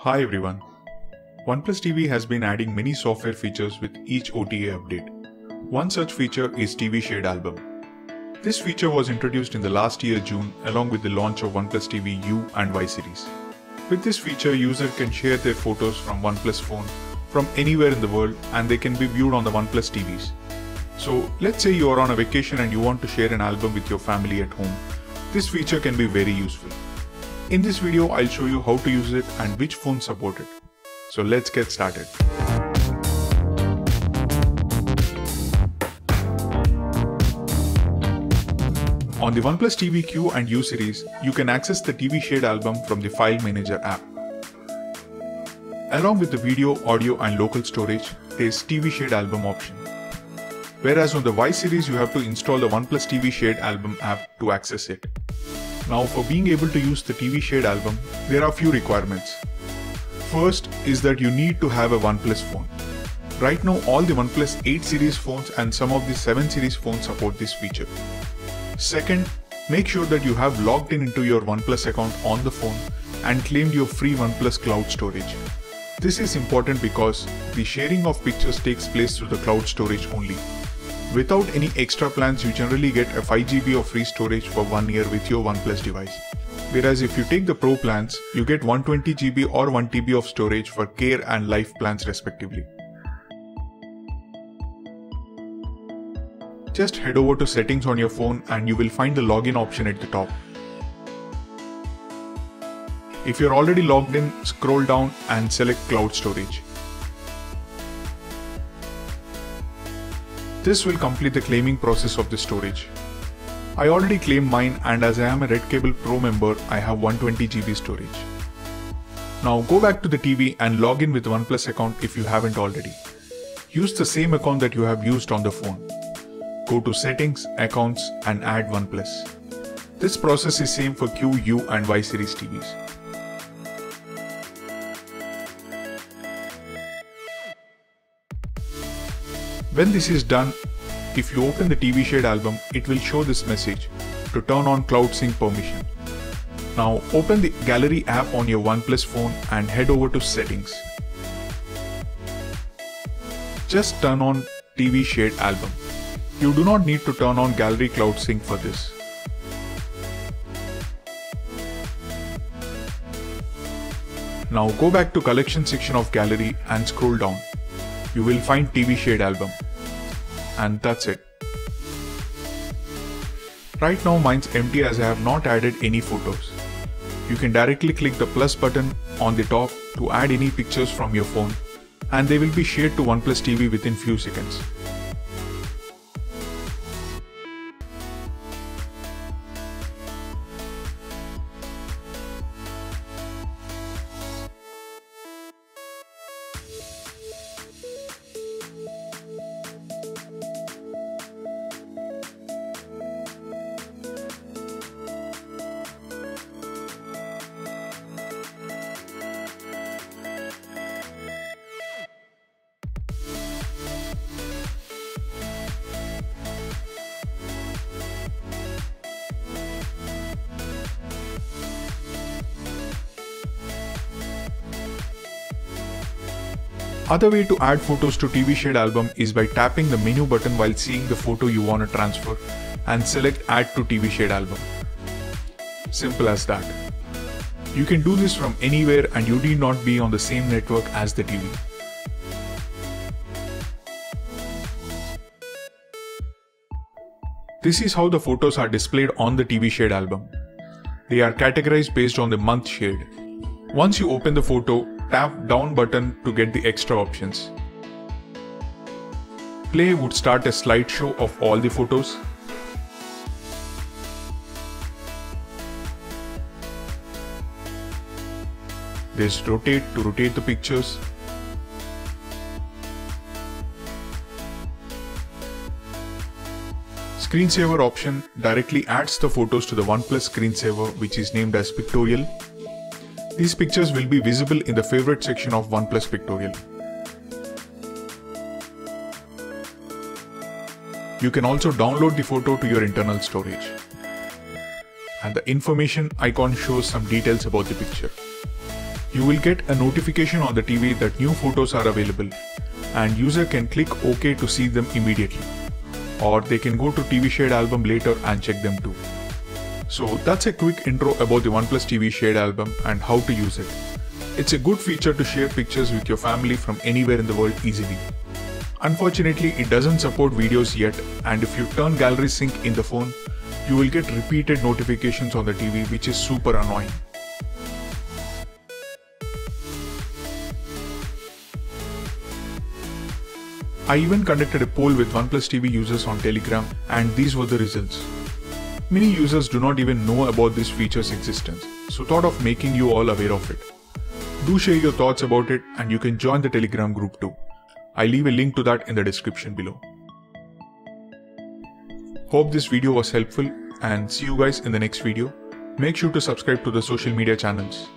Hi everyone. OnePlus TV has been adding many software features with each OTA update. One such feature is TV Shade Album. This feature was introduced in the last year June along with the launch of OnePlus TV U and Y series. With this feature, users can share their photos from OnePlus phone from anywhere in the world and they can be viewed on the OnePlus TVs. So let's say you are on a vacation and you want to share an album with your family at home. This feature can be very useful. In this video, I'll show you how to use it and which phones support it. So let's get started. On the OnePlus TV Q and U series, you can access the TV Shade album from the File Manager app. Along with the video, audio and local storage, there's TV Shade album option. Whereas on the Y series, you have to install the OnePlus TV Shade album app to access it. Now, for being able to use the TV Shade album, there are few requirements. First is that you need to have a OnePlus phone. Right now, all the OnePlus 8 series phones and some of the 7 series phones support this feature. Second, make sure that you have logged in into your OnePlus account on the phone and claimed your free OnePlus cloud storage. This is important because the sharing of pictures takes place through the cloud storage only. Without any extra plans, you generally get a 5 GB of free storage for 1 year with your OnePlus device. Whereas if you take the Pro plans, you get 120 GB or 1 TB of storage for Care and Life plans respectively. Just head over to settings on your phone and you will find the login option at the top. If you're already logged in, scroll down and select cloud storage. This will complete the claiming process of the storage. I already claimed mine, and as I am a Red Cable Pro member, I have 120 GB storage. Now go back to the TV and log in with OnePlus account if you haven't already. Use the same account that you have used on the phone. Go to Settings, Accounts and add OnePlus. This process is same for Q, U and Y series TVs. When this is done, if you open the TV Shade album, it will show this message to turn on Cloud Sync permission. Now open the Gallery app on your OnePlus phone and head over to Settings. Just turn on TV Shade album. You do not need to turn on Gallery Cloud Sync for this. Now go back to Collection section of Gallery and scroll down. You will find TV Shade album. And that's it. Right now mine's empty as I have not added any photos. You can directly click the plus button on the top to add any pictures from your phone and they will be shared to OnePlus TV within few seconds. Other way to add photos to TV Shade album is by tapping the menu button while seeing the photo you want to transfer and select Add to TV Shade album. Simple as that. You can do this from anywhere and you need not be on the same network as the TV. This is how the photos are displayed on the TV Shade album. They are categorized based on the month shade. Once you open the photo, tap down button to get the extra options. Play would start a slideshow of all the photos. There's rotate to rotate the pictures. Screensaver option directly adds the photos to the OnePlus screensaver, which is named as Pictorial. These pictures will be visible in the favorite section of OnePlus Pictorial. You can also download the photo to your internal storage. and the information icon shows some details about the picture. You will get a notification on the TV that new photos are available, and user can click OK to see them immediately. Or they can go to TV Shade album later and check them too. So that's a quick intro about the OnePlus TV Shade album and how to use it. It's a good feature to share pictures with your family from anywhere in the world easily. Unfortunately, it doesn't support videos yet, and if you turn gallery sync in the phone, you will get repeated notifications on the TV, which is super annoying. I even conducted a poll with OnePlus TV users on Telegram, and these were the results. Many users do not even know about this feature's existence, so thought of making you all aware of it. Do share your thoughts about it, and you can join the Telegram group too. I'll leave a link to that in the description below. Hope this video was helpful, and see you guys in the next video. Make sure to subscribe to the social media channels.